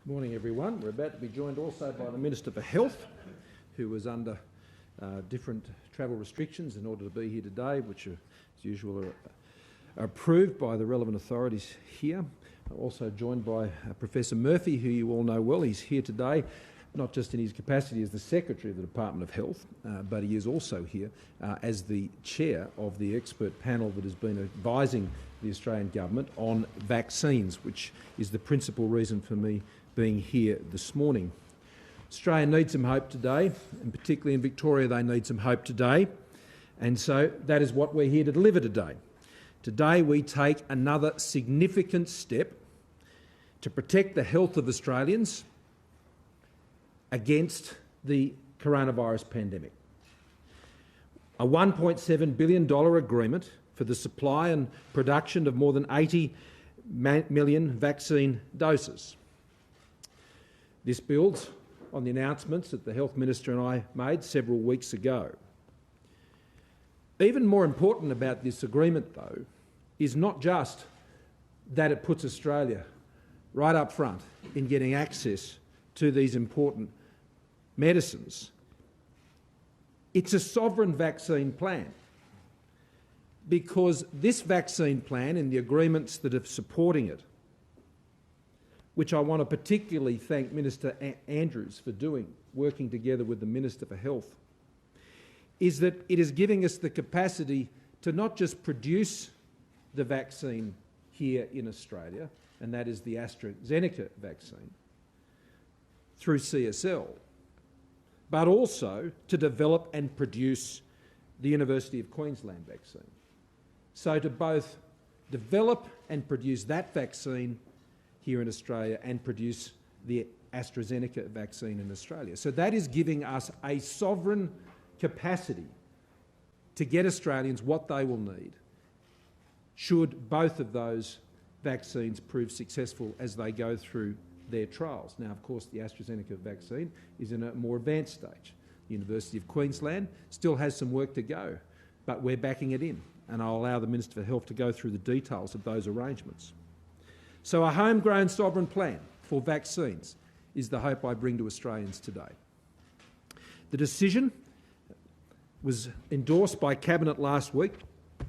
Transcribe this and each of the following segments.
Morning everyone. We're about to be joined also by the Minister for Health, who was under different travel restrictions in order to be here today, which as usual are approved by the relevant authorities here. I'm also joined by Professor Murphy, who you all know well. He's here today, not just in his capacity as the Secretary of the Department of Health, but he is also here as the chair of the expert panel that has been advising the Australian Government on vaccines, which is the principal reason for me being here this morning. Australia needs some hope today, and particularly in Victoria they need some hope today, and so that is what we're here to deliver today. Today we take another significant step to protect the health of Australians against the coronavirus pandemic. A $1.7 billion agreement for the supply and production of more than 80 million vaccine doses. This builds on the announcements that the Health Minister and I made several weeks ago. Even more important about this agreement, though, is not just that it puts Australia right up front in getting access to these important medicines. It's a sovereign vaccine plan, because this vaccine plan and the agreements that are supporting it, which I want to particularly thank Minister Andrews for doing, working together with the Minister for Health, is that it is giving us the capacity to not just produce the vaccine here in Australia, and that is the AstraZeneca vaccine, through CSL, but also to develop and produce the University of Queensland vaccine. So to both develop and produce that vaccine here in Australia and produce the AstraZeneca vaccine in Australia. So that is giving us a sovereign capacity to get Australians what they will need should both of those vaccines prove successful as they go through their trials. Now, of course, the AstraZeneca vaccine is in a more advanced stage. The University of Queensland still has some work to go, but we're backing it in, and I'll allow the Minister for Health to go through the details of those arrangements. So a homegrown sovereign plan for vaccines is the hope I bring to Australians today. The decision was endorsed by Cabinet last week,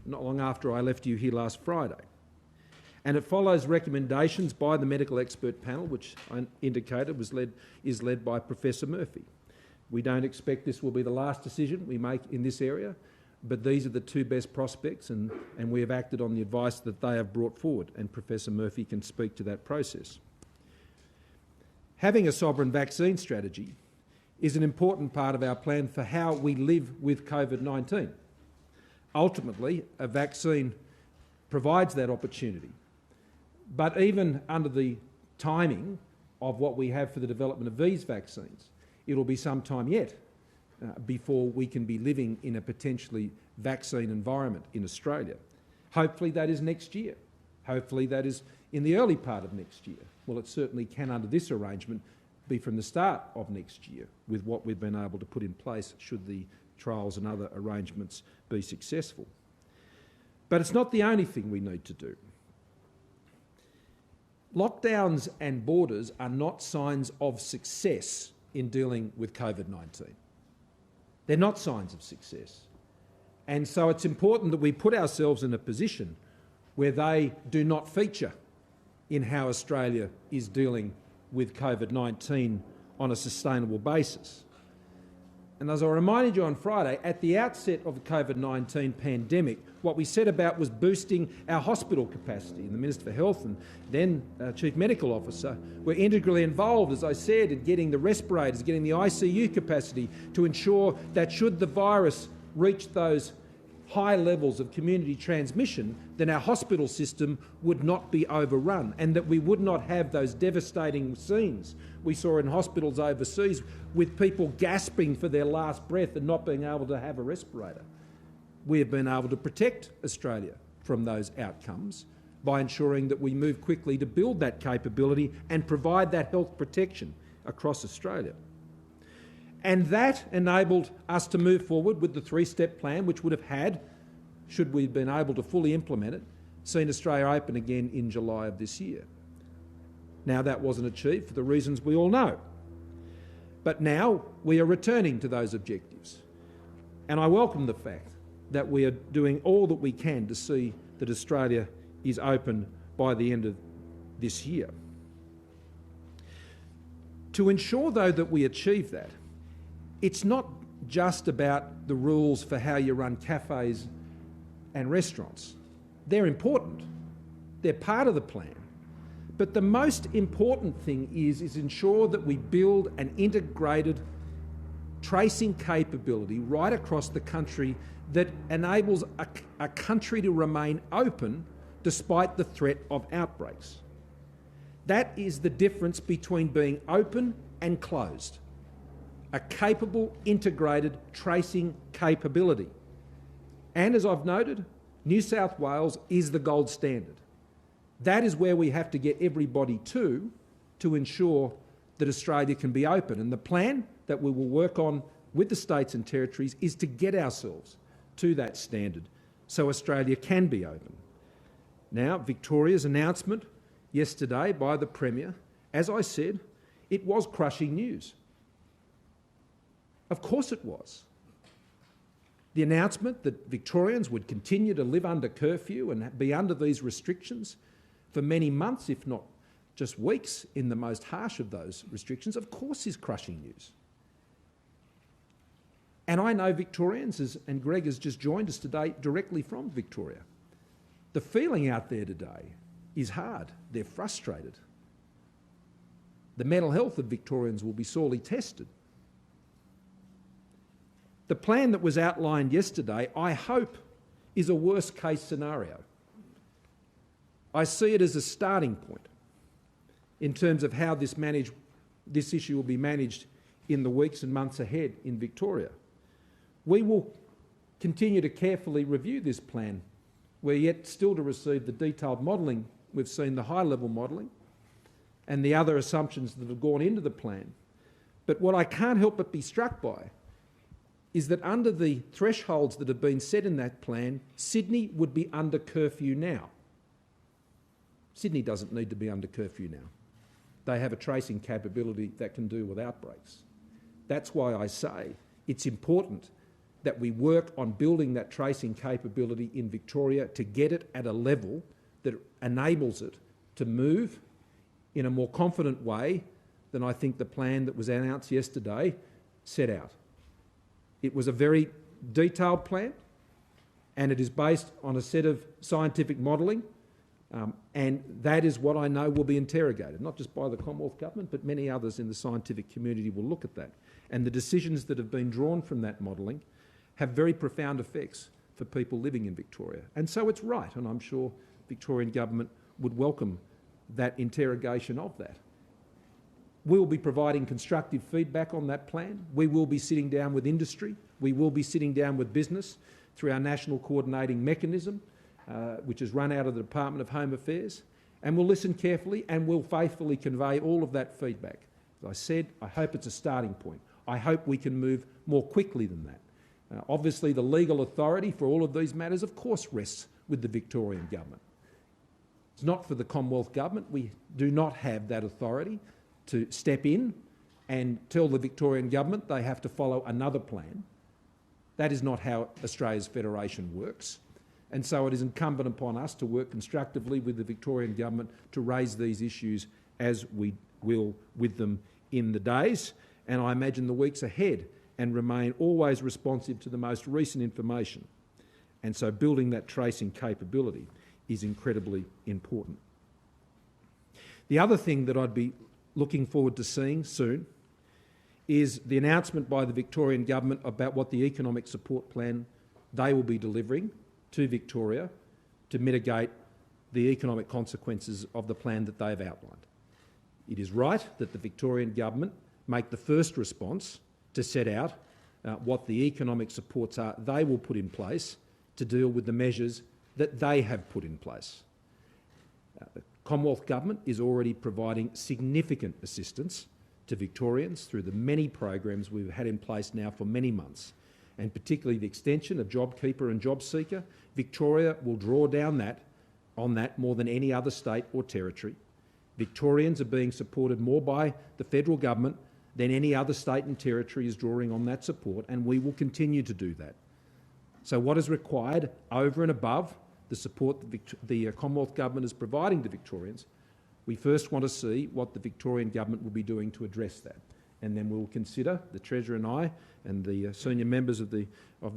not long after I left you here last Friday, and it follows recommendations by the medical expert panel, which I indicated is led by Professor Murphy. We don't expect this will be the last decision we make in this area, but these are the two best prospects, and we have acted on the advice that they have brought forward, and Professor Murphy can speak to that process. Having a sovereign vaccine strategy is an important part of our plan for how we live with COVID-19. Ultimately, a vaccine provides that opportunity, but even under the timing of what we have for the development of these vaccines, it'll be some time yet before we can be living in a potentially vaccine environment in Australia. Hopefully that is next year. Hopefully that is in the early part of next year. Well, it certainly can, under this arrangement, be from the start of next year with what we've been able to put in place should the trials and other arrangements be successful. But it's not the only thing we need to do. Lockdowns and borders are not signs of success in dealing with COVID-19. They're not signs of success. And so it's important that we put ourselves in a position where they do not feature in how Australia is dealing with COVID-19 on a sustainable basis. And as I reminded you on Friday, at the outset of the COVID-19 pandemic, what we set about was boosting our hospital capacity. And the Minister for Health and then Chief Medical Officer were integrally involved, as I said, in getting the respirators, getting the ICU capacity to ensure that should the virus reach those high levels of community transmission, then our hospital system would not be overrun and that we would not have those devastating scenes we saw in hospitals overseas with people gasping for their last breath and not being able to have a respirator. We have been able to protect Australia from those outcomes by ensuring that we move quickly to build that capability and provide that health protection across Australia. And that enabled us to move forward with the three-step plan, which would have had, should we have been able to fully implement it, seen Australia open again in July of this year. Now, that wasn't achieved for the reasons we all know. But now we are returning to those objectives. And I welcome the fact that we are doing all that we can to see that Australia is open by the end of this year. To ensure, though, that we achieve that, it's not just about the rules for how you run cafes and restaurants. They're important. They're part of the plan. But the most important thing is ensure that we build an integrated tracing capability right across the country that enables a country to remain open despite the threat of outbreaks. That is the difference between being open and closed. A capable, integrated tracing capability. And as I've noted, New South Wales is the gold standard. That is where we have to get everybody to ensure that Australia can be open. And the plan that we will work on with the states and territories is to get ourselves to that standard so Australia can be open. Now, Victoria's announcement yesterday by the Premier, as I said, it was crushing news. Of course it was. The announcement that Victorians would continue to live under curfew and be under these restrictions for many months, if not just weeks, in the most harsh of those restrictions, of course is crushing news. And I know Victorians, and Greg has just joined us today directly from Victoria. The feeling out there today is hard. They're frustrated. The mental health of Victorians will be sorely tested. The plan that was outlined yesterday, I hope, is a worst-case scenario. I see it as a starting point in terms of how this issue will be managed in the weeks and months ahead in Victoria. We will continue to carefully review this plan. We're yet still to receive the detailed modelling. We've seen the high-level modelling and the other assumptions that have gone into the plan. But what I can't help but be struck by is that under the thresholds that have been set in that plan, Sydney would be under curfew now. Sydney doesn't need to be under curfew now. They have a tracing capability that can deal with outbreaks. That's why I say it's important that we work on building that tracing capability in Victoria to get it at a level that enables it to move in a more confident way than I think the plan that was announced yesterday set out. It was a very detailed plan, and it is based on a set of scientific modelling, and that is what I know will be interrogated, not just by the Commonwealth Government, but many others in the scientific community will look at that. And the decisions that have been drawn from that modelling have very profound effects for people living in Victoria. And so it's right, and I'm sure Victorian Government would welcome that interrogation of that. We will be providing constructive feedback on that plan. We will be sitting down with industry. We will be sitting down with business through our national coordinating mechanism, which is run out of the Department of Home Affairs. And we'll listen carefully and we'll faithfully convey all of that feedback. As I said, I hope it's a starting point. I hope we can move more quickly than that. Obviously, the legal authority for all of these matters, of course, rests with the Victorian Government. It's not for the Commonwealth Government. We do not have that authority to step in and tell the Victorian Government they have to follow another plan. That is not how Australia's federation works. And so it is incumbent upon us to work constructively with the Victorian Government to raise these issues as we will with them in the days, and I imagine the weeks ahead, and remain always responsive to the most recent information. And so building that tracing capability is incredibly important. The other thing that I'd be looking forward to seeing soon is the announcement by the Victorian Government about what the economic support plan they will be delivering to Victoria to mitigate the economic consequences of the plan that they've outlined. It is right that the Victorian Government make the first response to set out what the economic supports are they will put in place to deal with the measures that they have put in place. The Commonwealth Government is already providing significant assistance to Victorians through the many programs we've had in place now for many months, and particularly the extension of JobKeeper and JobSeeker. Victoria will draw down on that more than any other state or territory. Victorians are being supported more by the federal government than any other state and territory is drawing on that support, and we will continue to do that. So what is required over and above the support the Commonwealth Government is providing to Victorians, we first want to see what the Victorian Government will be doing to address that. And then we'll consider, the Treasurer and I and the senior members of the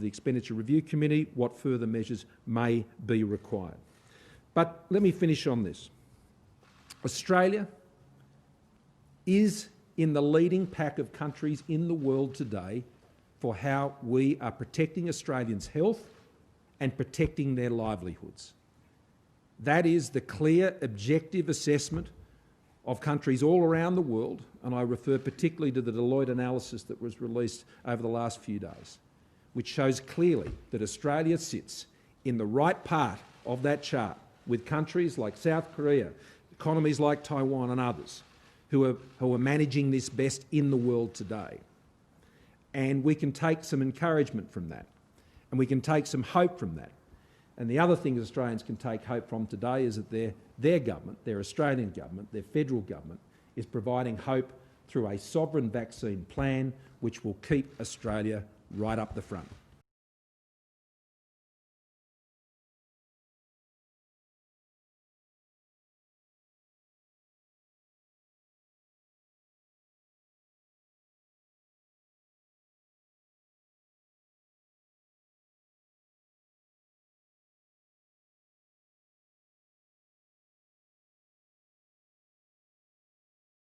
Expenditure Review Committee, what further measures may be required. But let me finish on this. Australia is in the leading pack of countries in the world today for how we are protecting Australians' health and protecting their livelihoods. That is the clear, objective assessment of countries all around the world, and I refer particularly to the Deloitte analysis that was released over the last few days, which shows clearly that Australia sits in the right part of that chart with countries like South Korea, economies like Taiwan and others who are managing this best in the world today. And we can take some encouragement from that, and we can take some hope from that. And the other thing Australians can take hope from today is that their government, their Australian government, their federal government, is providing hope through a sovereign vaccine plan which will keep Australia right up the front.